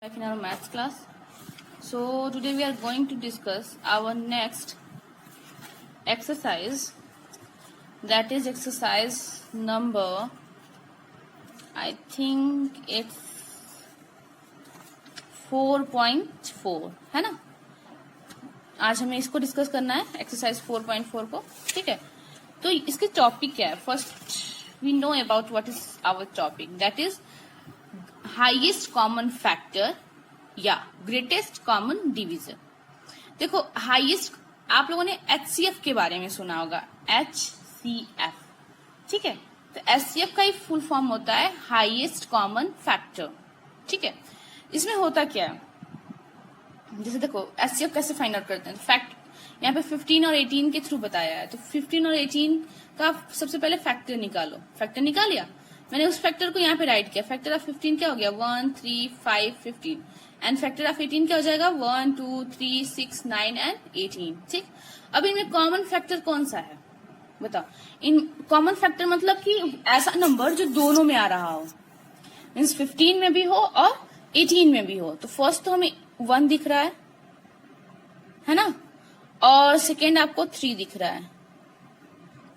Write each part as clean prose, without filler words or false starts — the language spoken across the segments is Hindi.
Back in our maths class. So today we are going to discuss our next exercise, that is exercise number, I think it's 4.4 है ना। आज हमें इसको डिस्कस करना है, एक्सरसाइज 4.4 को। ठीक है, तो इसके टॉपिक क्या है? First we know about what is our topic, that is highest common factor या ग्रेटेस्ट कॉमन डिवीजर। देखो, हाईएस्ट, आप लोगों ने एचसीएफ के बारे में सुना होगा, एचसीएफ। ठीक है, तो एचसीएफ का ही फुल फॉर्म होता है हाईएस्ट कॉमन फैक्टर। ठीक है, इसमें होता क्या है, जैसे देखो एचसीएफ कैसे फाइंड आउट करते हैं। फैक्ट यहाँ पे 15 और 18 के थ्रू बताया है, तो 15 और 18 का सबसे पहले फैक्टर निकालो। फैक्टर निकाल लिया मैंने, उस फैक्टर को यहाँ पे राइट किया। फैक्टर ऑफ 15 क्या हो गया? 1, 3, 5, 15। एंड फैक्टर ऑफ 18 क्या हो जाएगा? 1, 2, 3, 6, 9 एंड 18। ठीक, अब इनमें कॉमन फैक्टर कौन सा है बताओ? इन कॉमन फैक्टर मतलब कि ऐसा नंबर जो दोनों में आ रहा हो, मीन्स 15 में भी हो और 18 में भी हो। तो फर्स्ट तो हमें 1 दिख रहा है ना, और सेकेंड आपको 3 दिख रहा है,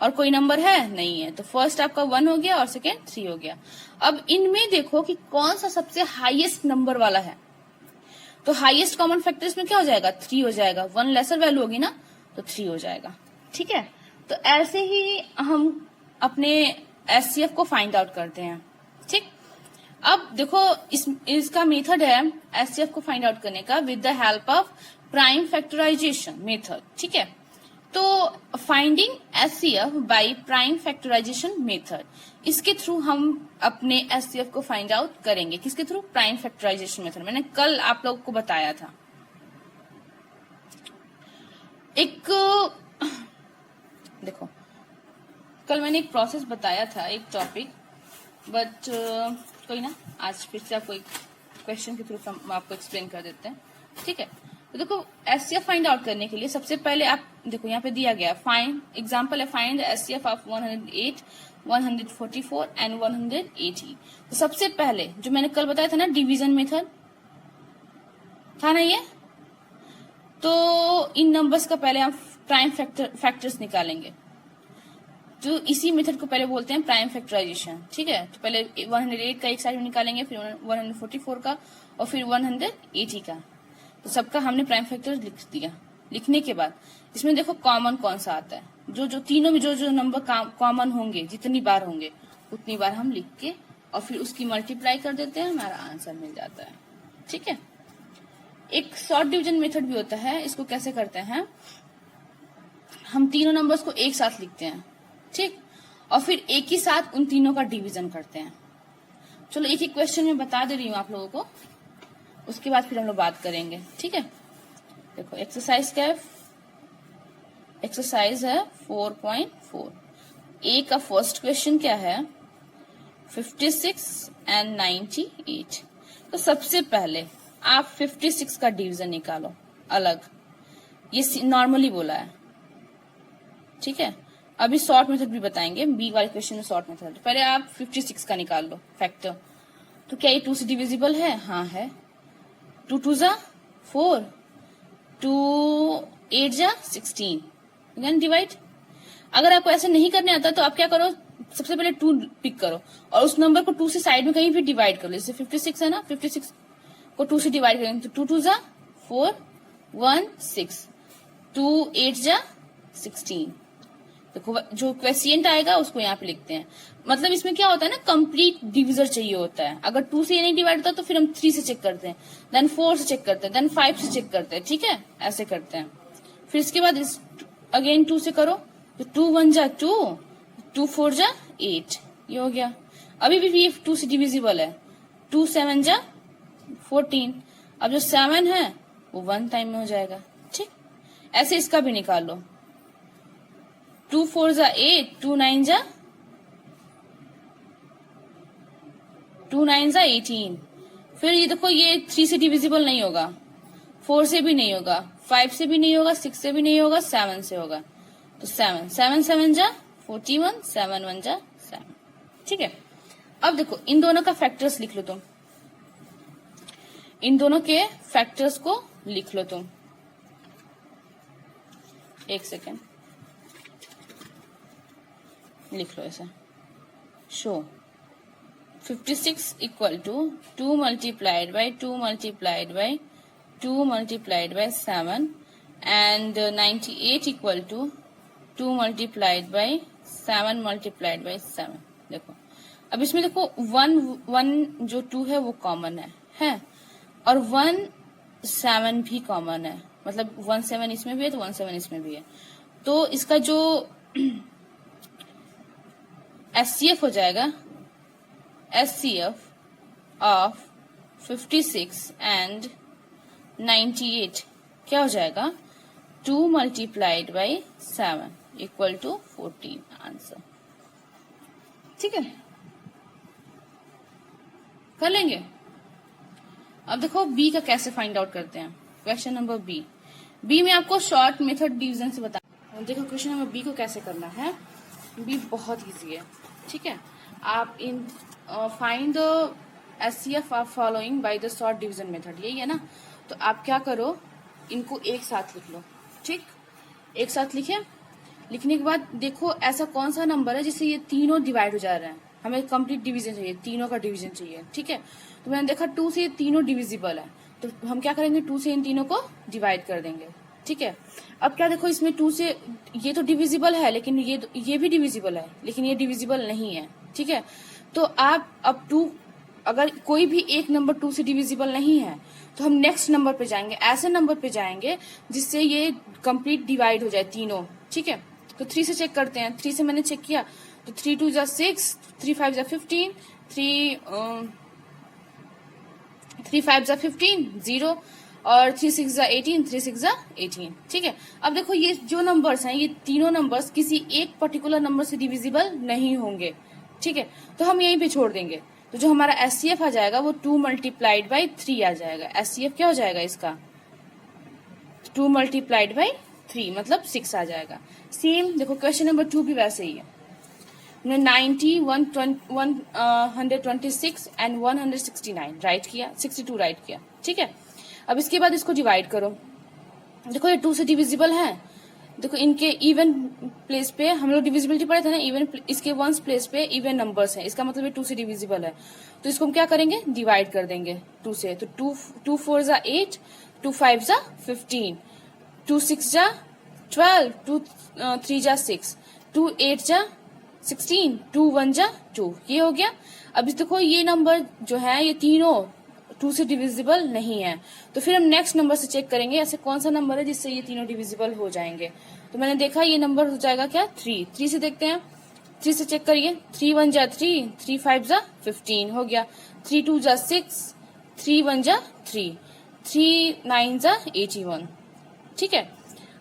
और कोई नंबर है नहीं है। तो फर्स्ट आपका 1 हो गया और सेकेंड 3 हो गया। अब इनमें देखो कि कौन सा सबसे हाईएस्ट नंबर वाला है। तो हाईएस्ट कॉमन फैक्टर इसमें क्या हो जाएगा? 3 हो जाएगा। 1 लेसर वैल्यू होगी ना, तो 3 हो जाएगा। ठीक है, तो ऐसे ही हम अपने एचसीएफ को फाइंड आउट करते हैं। ठीक, अब देखो इसका मेथड है एचसीएफ को फाइंड आउट करने का with the help of prime factorization method. ठीक है, तो finding HCF by prime factorization method, इसके थ्रू हम अपने एचसीएफ को फाइंड आउट करेंगे। किसके थ्रू? Prime factorization method. मैंने कल आप लोगों को बताया था। एक देखो, कल मैंने एक प्रोसेस बताया था, एक टॉपिक, बट कोई ना, आज फिर से आपको एक क्वेश्चन के थ्रू हम आपको एक्सप्लेन कर देते हैं। ठीक है, तो देखो एचसीएफ फाइंड आउट करने के लिए सबसे पहले आप देखो यहाँ पे दिया गया फाइंड, एग्जांपल है find the HCF of 108, 144 and 180। तो सबसे पहले जो मैंने कल बताया था ना, डिवीजन मेथड था ना ये, तो इन नंबर्स का पहले हम प्राइम फैक्टर्स निकालेंगे। तो इसी मेथड को पहले बोलते हैं प्राइम फैक्टराइजेशन। ठीक है, तो पहले 108 का एक साइड में निकालेंगे, फिर 144 का, और फिर 180 का। तो सबका हमने प्राइम फैक्टर लिख दिया। लिखने के बाद इसमें देखो कॉमन कौन सा आता है, जो तीनों में जो नंबर कॉमन होंगे, जितनी बार होंगे उतनी बार हम लिख के और फिर उसकी मल्टीप्लाई कर देते हैं, हमारा आंसर मिल जाता है। ठीक है, एक शॉर्ट डिवीजन मेथड भी होता है। इसको कैसे करते हैं, हम तीनों नंबर्स को एक साथ लिखते हैं। ठीक, और फिर एक ही साथ उन तीनों का डिवीजन करते हैं। चलो एक एक क्वेश्चन में बता दे रही हूँ आप लोगों को, उसके बाद फिर हम लोग बात करेंगे। ठीक है, देखो एक्सरसाइज क्या है? एक्सरसाइज है 4.4। ए का फर्स्ट क्वेश्चन क्या है? 56 एंड 98। तो सबसे पहले आप 56 का डिवीजन निकालो अलग, ये नॉर्मली बोला है। ठीक है, अभी शॉर्ट मेथड भी बताएंगे, बी वाले क्वेश्चन में शॉर्ट मेथड। पहले आप 56 का निकाल लो फैक्टर। तो क्या ये 2 से डिविजिबल है? हाँ है। 2 2 जा 4, 2 8 जा 16, डिवाइड। अगर आपको ऐसे नहीं करने आता तो आप क्या करो, सबसे पहले 2 पिक करो और उस नंबर को 2 से साइड में कहीं भी डिवाइड कर लो। जैसे 56 है ना, 56 को 2 से डिवाइड करेंगे तो 2 2 जा 4, 1 6, 2 8 जा 16। देखो जो क्वेश्चन आएगा उसको यहाँ पे लिखते हैं। मतलब इसमें क्या होता है ना, कंप्लीट डिविजर चाहिए होता है। अगर 2 से ये नहीं डिवाइड होता तो फिर हम 3 से चेक करते हैं, देन 4 से चेक करते हैं, देन 5 से चेक करते हैं। ठीक है, ऐसे करते हैं। फिर इसके बाद अगेन 2 से करो, तो 2 1 जा 2, 2 4 जा 8, ये हो गया। अभी भी ये 2 से डिविजिबल है। 2 7 जा 14। अब जो 7 है वो 1 टाइम में हो जाएगा। ठीक, ऐसे इसका भी निकाल लो। 2 4 जा 8, 2 9 जा 18। फिर ये देखो ये 3 से डिविजिबल नहीं होगा, 4 से भी नहीं होगा, 5 से भी नहीं होगा, 6 से भी नहीं होगा, 7 से होगा। तो 7 7 7 जा 41, 7 1 जा 7। ठीक है, अब देखो इन दोनों का फैक्टर्स लिख लो तुम। इन दोनों के फैक्टर्स को लिख लो तुम। एक सेकेंड, लिख लो ऐसा। Show 56 equal to 2 multiplied by 2 multiplied by 2 multiplied by 7 and 98 equal to 2 multiplied by 7 multiplied by 7। देखो अब इसमें देखो 1 जो 2 है वो कॉमन है और 1 7 भी कॉमन है, मतलब 1 7 इसमें भी है तो 1 7 इसमें भी है। तो इसका जो SCF हो जाएगा, SCF of 56 and 98 क्या हो जाएगा, 2 multiplied by 7 equal to 14 answer. ठीक है, कर लेंगे। अब देखो बी का कैसे फाइंड आउट करते हैं। क्वेश्चन नंबर बी में आपको शॉर्ट मेथड डिवीजन से बता। देखो क्वेश्चन नंबर बी को कैसे करना है। बी बहुत इजी है, ठीक है। आप इन find the SCF of following by the short division method, यही है ना। तो आप क्या करो, इनको एक साथ लिख लो, ठीक। एक साथ लिखे, लिखने के बाद देखो ऐसा कौन सा नंबर है जिससे ये तीनों डिवाइड हो जा रहे हैं। हमें कंप्लीट डिवीजन चाहिए, तीनों का डिवीजन चाहिए, ठीक है। तो मैंने देखा 2 से ये तीनों डिविजिबल है, तो हम क्या करेंगे, 2 से इन तीनों को डिवाइड कर देंगे, ठीक है। अब क्या देखो, इसमें 2 से ये तो डिविजिबल है, लेकिन ये भी डिविजिबल है, लेकिन ये डिविजिबल नहीं है, ठीक है। तो आप अब 2, अगर कोई भी एक नंबर 2 से डिविजिबल नहीं है तो हम नेक्स्ट नंबर पे जाएंगे, ऐसे नंबर पे जाएंगे जिससे ये कंप्लीट डिवाइड हो जाए तीनों, ठीक है। तो 3 से चेक करते हैं। 3 से मैंने चेक किया तो 3 2 जा 6, 3 5 जा 15, 3 5 जा 15 0 और 3 6 जा 18, 3 6 जा 18, ठीक है। अब देखो ये जो नंबर्स हैं, ये तीनों नंबर्स किसी एक पर्टिकुलर नंबर से डिविजिबल नहीं होंगे, ठीक है। तो हम यहीं पे छोड़ देंगे। तो जो हमारा SCF आ जाएगा वो 2 multiplied by 3 आ जाएगा। SCF क्या हो जाएगा इसका, 2 multiplied by 3 मतलब 6 आ जाएगा। सेम देखो क्वेश्चन नंबर 2 भी वैसे ही है। हमने 90, 126 एंड 169 राइट किया, 62 राइट किया, ठीक है। अब इसके बाद इसको डिवाइड करो। देखो ये 2 से डिविजिबल है, देखो इनके इवन प्लेस पे हम लोग डिविजिबिलिटी पढ़े थे ना, इवन इसके वंस प्लेस पे इवन नंबर्स हैं, इसका मतलब ये 2 से डिविजिबल है। तो इसको हम क्या करेंगे, डिवाइड कर देंगे 2 से। तो 2 4 जा 8, 2 5 जा 15, 2 6 जा 12, 2 3 जा 6, 2 8 जा 16, 2 1 जा 2, ये हो गया। अब देखो ये नंबर जो है ये तीनों 2 से डिविजिबल नहीं है, तो फिर हम नेक्स्ट नंबर से चेक करेंगे ऐसे कौन सा नंबर है जिससे ये तीनों डिविजिबल हो जाएंगे। तो मैंने देखा ये नंबर हो जाएगा क्या, 3 से देखते हैं। 3 से चेक करिए, 3 1 जा 3, 3 5 जा 15 हो गया, 3 2 जा 6, 3 1 जा 3, 3 9 जा 81, ठीक है।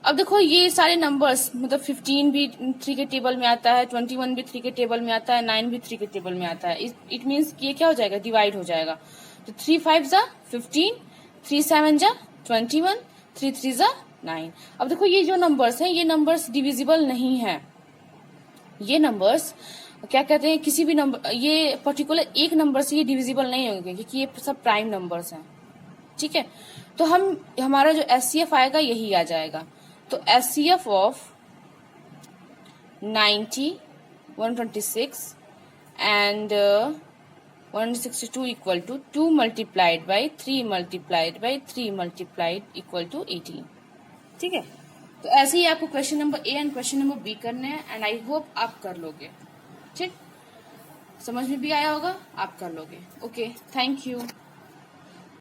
अब देखो ये सारे नंबर्स, मतलब 15 भी 3 के टेबल में आता है, 21 भी 3 के टेबल में आता है, 9 भी 3 के टेबल में आता है। इट मीन्स ये क्या हो जाएगा, डिवाइड हो जाएगा। तो 3 5 जा 15, 3 7 जा 21, 3 3 जा 9। अब देखो ये जो नंबर्स हैं ये नंबर्स डिविजिबल नहीं है। ये नंबर्स क्या कहते हैं, किसी भी नंबर, ये पर्टिकुलर एक नंबर से ये डिविजिबल नहीं होंगे क्योंकि ये सब प्राइम नंबर्स हैं, ठीक है। तो हमारा जो SCF आएगा यही आ जाएगा। तो SCF of 90, 126 and 162 equal to 2 multiplied by 3 multiplied by 3 multiplied equal to 18, ठीक है। तो ऐसे ही आपको question number A and question number B करने हैं एंड आई होप आप कर लोगे, ठीक। समझ में भी आया होगा, आप कर लोगे। Okay, thank you.